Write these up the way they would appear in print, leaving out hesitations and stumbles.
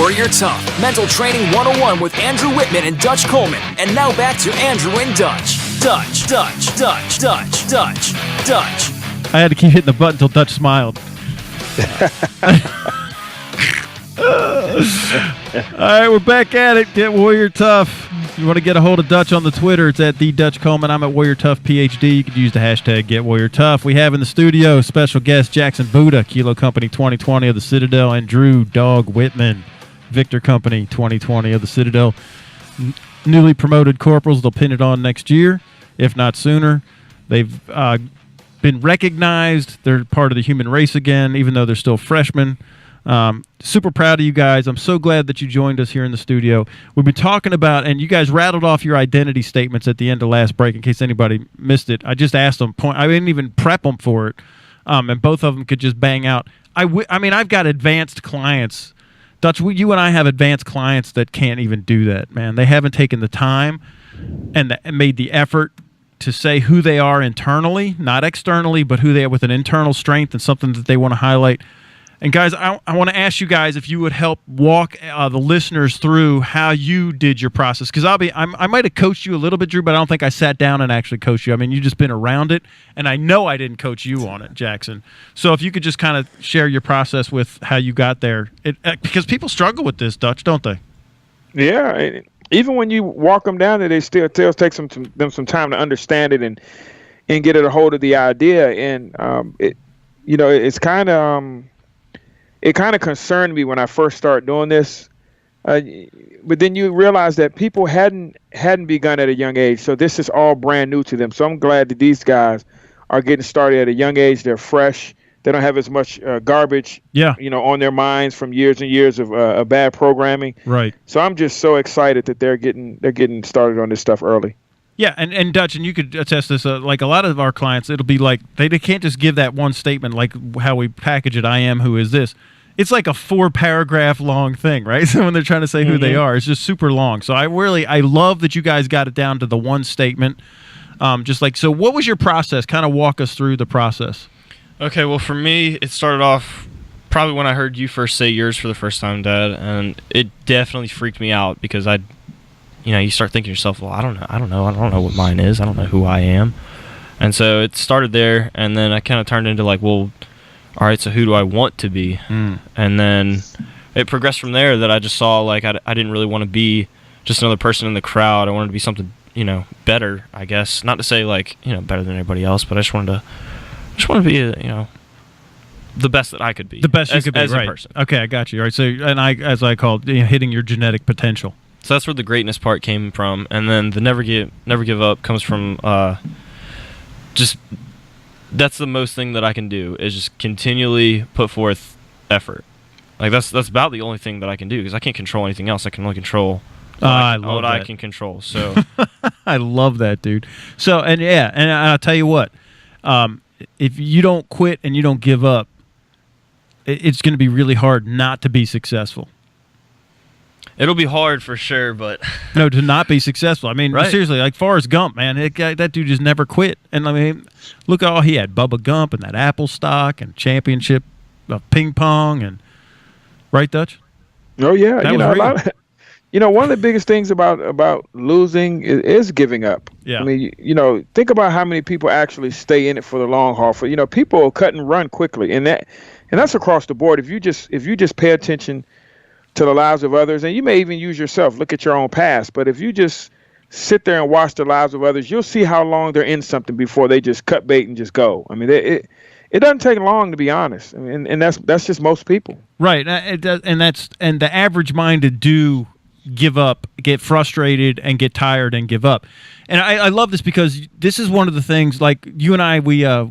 Warrior Tough, Mental Training 101 with Andrew Wittman and Dutch Coleman. And now back to Andrew and Dutch. Dutch. I had to keep hitting the button until Dutch smiled. All right, we're back at it. Get Warrior Tough. If you want to get a hold of Dutch on the Twitter, it's at @TheDutchColeman. I'm at Warrior Tough PhD. You could use the hashtag Get Warrior Tough. We have in the studio special guest Jackson Buddha, Kilo Company 2020 of the Citadel, and Drew Dog Wittman, Victor Company 2020 of the Citadel. Newly promoted corporals. They'll pin it on next year, if not sooner. They've been recognized. They're part of the human race again, even though they're still freshmen. Super proud of you guys. I'm so glad that you joined us here in the studio. We've been talking about, and you guys rattled off your identity statements at the end of last break in case anybody missed it. I just asked them, I didn't even prep them for it, and both of them could just bang out. I mean, I've got advanced clients. Dutch, you and I have advanced clients that can't even do that, man. They haven't taken the time and made the effort to say who they are internally, not externally, but who they are with an internal strength and something that they want to highlight. And guys, I want to ask you guys if you would help walk the listeners through how you did your process, because I might have coached you a little bit, Drew, but I don't think I sat down and actually coached you. I mean, you've just been around it, and I know I didn't coach you on it, Jackson. So if you could just kind of share your process with how you got there, because people struggle with this, Dutch, don't they? Yeah, even when you walk them down there, they still take them some time to understand it and get a hold of the idea. And it's kind of. It kind of concerned me when I first started doing this, but then you realize that people hadn't begun at a young age, so this is all brand new to them. So I'm glad that these guys are getting started at a young age. They're fresh. They don't have as much garbage, on their minds from years and years of bad programming. Right. So I'm just so excited that they're getting started on this stuff early. Yeah, and Dutch, and you could attest this, like a lot of our clients, it'll be like they can't just give that one statement like how we package it, I am who is this. It's like a 4-paragraph long thing, right? So when they're trying to say who they are, it's just super long. So I love that you guys got it down to the one statement. So what was your process? Kind of walk us through the process. Okay, well, for me, it started off probably when I heard you first say yours for the first time, Dad, and it definitely freaked me out because you start thinking to yourself, well, I don't know what mine is. I don't know who I am. And so it started there, and then I kind of turned into like, well, all right, so who do I want to be? And then it progressed from there that I just saw like I didn't really want to be just another person in the crowd. I wanted to be something, better, I guess. Not to say like, better than everybody else, but I just wanted to be, the best that I could be. The best you could be, as right. a person. Okay, I got you. All right, so, and as I called, hitting your genetic potential. So that's where the greatness part came from. And then the never give up comes from just... That's the most thing that I can do is just continually put forth effort. Like that's about the only thing that I can do because I can't control anything else. I can only control what I can control. So I love that, dude. So and I'll tell you what, if you don't quit and you don't give up, it's going to be really hard not to be successful. It'll be hard for sure, but no, to not be successful. I mean, right. Seriously, like Forrest Gump, man, that dude just never quit. And I mean, look at all he had: Bubba Gump and that Apple stock and championship of ping pong, and right, Dutch. Oh yeah, one of the biggest things about losing is giving up. Yeah. I mean, think about how many people actually stay in it for the long haul. For people will cut and run quickly, and that's across the board. If you just pay attention to the lives of others, and you may even use yourself, look at your own past, but if you just sit there and watch the lives of others, you'll see how long they're in something before they just cut bait and just go. I mean, it doesn't take long, to be honest. I mean, and that's just most people. Right, and the average minded do give up, get frustrated, and get tired and give up. And I love this because this is one of the things, like you and I, we how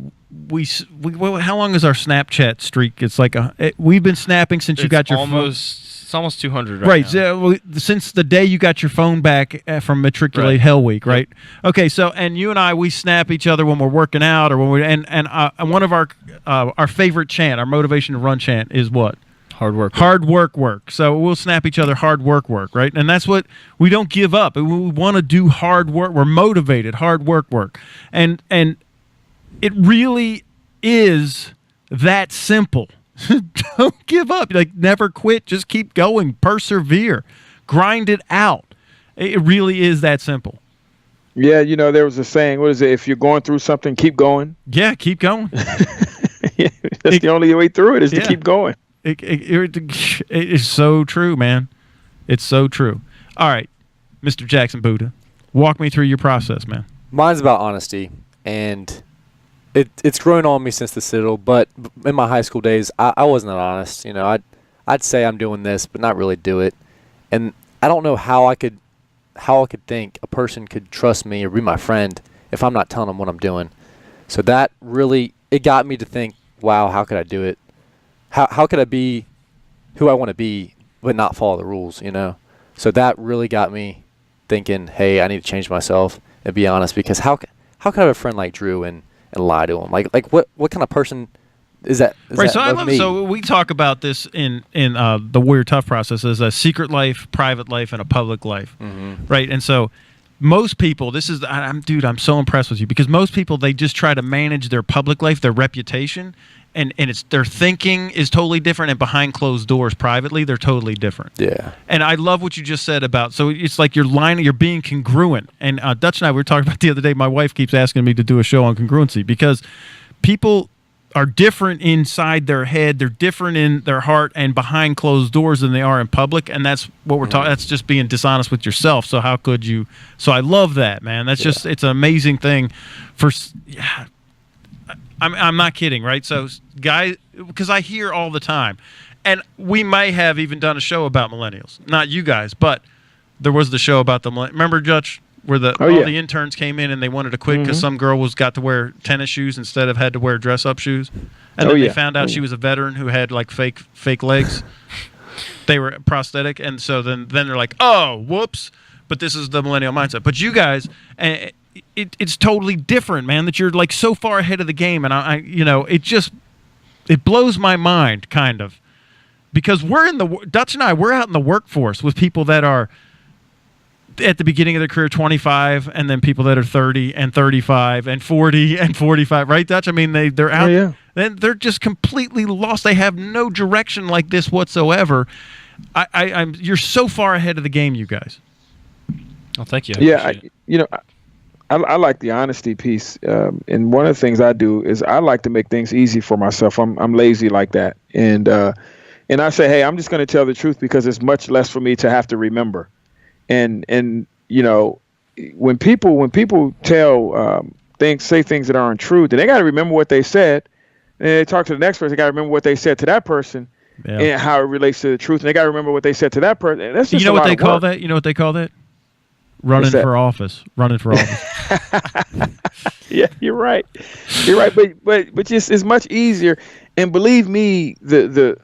long is our Snapchat streak? It's like we've been snapping since you got your phone. It's almost 200 right now. Right. Since the day you got your phone back from Matriculate Hell Week, right? Yep. Okay. So, and you and I, we snap each other when we're working out or when we and one of our favorite chant, our motivation to run chant is what? Hard work. Hard work. So we'll snap each other hard work, right? And that's what we don't give up. We want to do hard work. We're motivated, hard work. And it really is that simple. Don't give up. Like, never quit. Just keep going. Persevere. Grind it out. It really is that simple. Yeah, there was a saying, what is it? If you're going through something, keep going. Yeah, keep going. Yeah, that's the only way through it is to keep going. It is so true, man. It's so true. All right, Mr. Jackson Buddha, walk me through your process, man. Mine's about honesty, and it's grown on me since the Citadel, but in my high school days, I wasn't that honest. I'd say I'm doing this, but not really do it. And I don't know how I could think a person could trust me or be my friend if I'm not telling them what I'm doing. So that really, it got me to think, wow, how could I do it? How could I be who I want to be but not follow the rules, So that really got me thinking, hey, I need to change myself and be honest, because how could I have a friend like Drew and lie to him? Like what kind of person is that? Right. So I love it. So we talk about this in the Warrior Tough process as a secret life, private life, and a public life. Mm-hmm. Right. And so most people, I'm so impressed with you, because most people, they just try to manage their public life, their reputation, and it's their thinking is totally different, and behind closed doors privately, they're totally different. Yeah. And I love what you just said about, so it's like you're being congruent. And Dutch and I, we were talking about the other day, my wife keeps asking me to do a show on congruency, because people are different inside their head, they're different in their heart and behind closed doors than they are in public, and that's what we're talking. That's just being dishonest with yourself. So how could you? So I love that, man. That's just, it's an amazing thing. I'm not kidding, right? So guys, because I hear all the time, and we may have even done a show about millennials, not you guys, but there was the show about the remember, Judge, where all the interns came in and they wanted to quit because some girl got to wear tennis shoes instead of had to wear dress-up shoes, and then they found out she was a veteran who had like fake legs. They were prosthetic, and so then they're like, oh, whoops. But this is the millennial mindset. But you guys, it's totally different, man. That you're like so far ahead of the game, and it blows my mind, kind of, because Dutch and I, we're out in the workforce with people that are at the beginning of their career 25, and then people that are 30 and 35 and 40 and 45, right, Dutch? I mean, they're out, then they're just completely lost. They have no direction like this whatsoever. You're so far ahead of the game, you guys. Oh, thank you. I like the honesty piece, and one of the things I do is I like to make things easy for myself. I'm lazy like that, and I say, hey, I'm just going to tell the truth because it's much less for me to have to remember. And when people say things that aren't true, then they got to remember what they said, and they talk to the next person. They got to remember what they said to that person and how it relates to the truth, and they got to remember what they said to that person. And that's just what they call that? You know what they call that? Running for office. Yeah, you're right. But just it's much easier. And believe me, the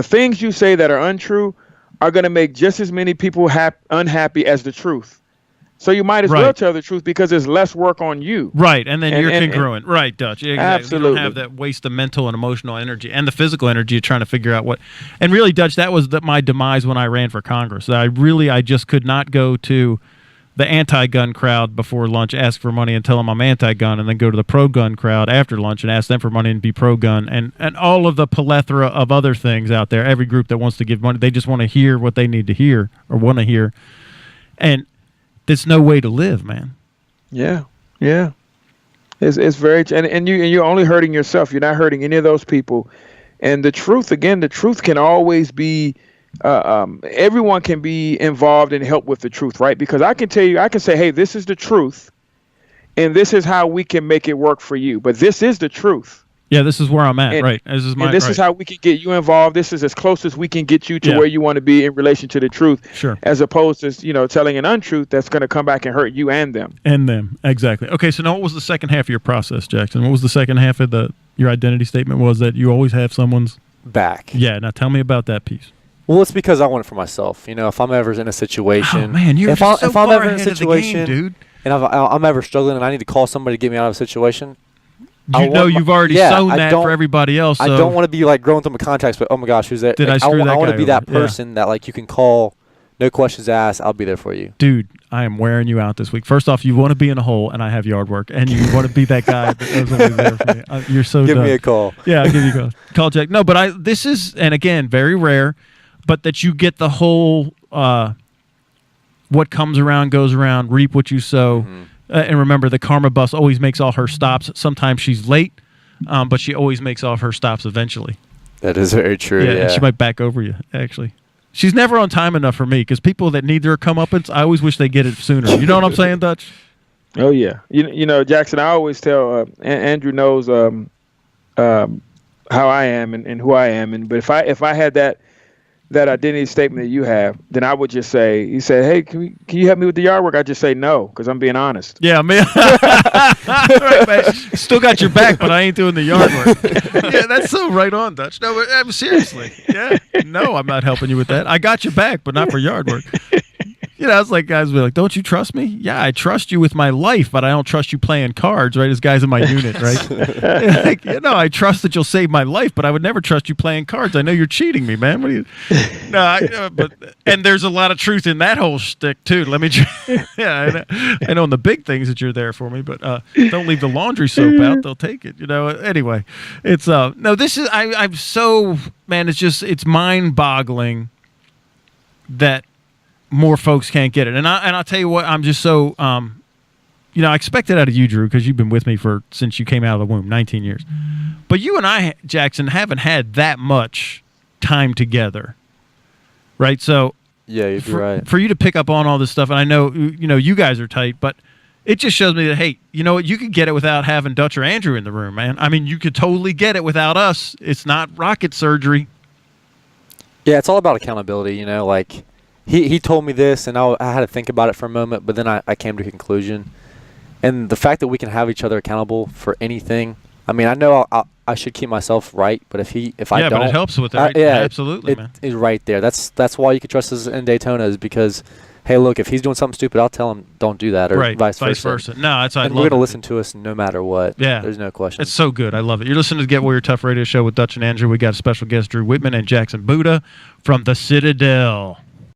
things you say that are untrue are going to make just as many people unhappy as the truth. So you might as well tell the truth because there's less work on you. Right, and then you're congruent. Right, Dutch. Yeah, exactly. Absolutely. You don't have that waste of mental and emotional energy and the physical energy of trying to figure out what. And really, Dutch, that was my demise when I ran for Congress. I just could not go to the anti-gun crowd before lunch, ask for money and tell them I'm anti-gun, and then go to the pro-gun crowd after lunch and ask them for money and be pro-gun, and all of the plethora of other things out there. Every group that wants to give money, they just want to hear what they need to hear or want to hear, and there's no way to live, man. Yeah. It's very, and you're only hurting yourself. You're not hurting any of those people. And the truth can always be. Everyone can be involved and help with the truth, right? Because I can say, hey, this is the truth, and this is how we can make it work for you. But this is the truth. Yeah, this is where I'm at, right? This is how we can get you involved. This is as close as we can get you to where you want to be in relation to the truth. Sure. As opposed to telling an untruth that's going to come back and hurt you and them. Exactly. Okay, so now what was the second half of your process, Jackson? What was the second half of your identity statement? Was that you always have someone's back? Yeah. Now tell me about that piece. Well, it's because I want it for myself. If I'm ever in a situation, if I'm ever in a situation, dude, and I'm ever struggling and I need to call somebody to get me out of a situation, you've already sown that for everybody else. So I don't want to be like going through my contacts, but oh my gosh, who's that? I want to be that person that like you can call no questions asked. I'll be there for you. Dude, I am wearing you out this week. First off, you want to be in a hole, and I have yard work, and you want to be that guy that was always there for me. You're so Give done. me a call. Yeah, I'll give you a call. Call Jack. No, but this is, and again, very rare, but that you get the whole what comes around goes around, reap what you sow. Mm-hmm. And remember, the karma bus always makes all her stops. Sometimes she's late, but she always makes all of her stops eventually. That is very true. Yeah, Yeah. and she might back over you, actually. She's never on time enough for me because people that need their comeuppance, I always wish they get it sooner. You know what I'm saying, Dutch? Oh yeah, you know, Jackson. I always tell Andrew knows how I am and who I am, but if I had that identity statement that you have, then I would just say, he said, hey, can you help me with the yard work? I just say no, because I'm being honest. Yeah, man. Right, man. Still got your back, but I ain't doing the yard work. Yeah, that's so right on, Dutch. No, seriously. Yeah, no, I'm not helping you with that. I got your back, but not for yard work. You know, it's like guys will be like, don't you trust me? Yeah, I trust you with my life, but I don't trust you playing cards, right? As guys in my unit, right? Like, you know, I trust that you'll save my life, but I would never trust you playing cards. I know you're cheating me, man. What are you? No, and there's a lot of truth in that whole shtick too. Let me, yeah, I know in the big things that you're there for me, but don't leave the laundry soap out. They'll take it. You know. Anyway, it's no. This is I'm so man. It's mind-boggling that more folks can't get it. And I'll tell you what, I'm just so, you know, I expect it out of you, Drew, because you've been with me since you came out of the womb, 19 years. But you and I, Jackson, haven't had that much time together, right? So Yeah, you'd be right. For you to pick up on all this stuff, and I know, you know, you guys are tight, but it just shows me that, hey, you know what, you could get it without having Dutch or Andrew in the room, man. I mean, you could totally get it without us. It's not rocket surgery. Yeah, it's all about accountability, you know, like he told me this and I had to think about it for a moment, but then I came to a conclusion. And the fact that we can have each other accountable for anything, I mean, I know I should keep myself right, but if I don't, but it helps with it. yeah, absolutely, man. It's right there. That's why you can trust us in Daytona, is because, hey, look, if he's doing something stupid, I'll tell him don't do that, or right, vice versa. No, that's and we're gonna listen to us no matter what. Yeah, there's no question. It's so good. I love it. You're listening to the Get Warrior Tough Radio Show with Dutch and Andrew. We got a special guest, Drew Wittman and Jackson Buddha from the Citadel.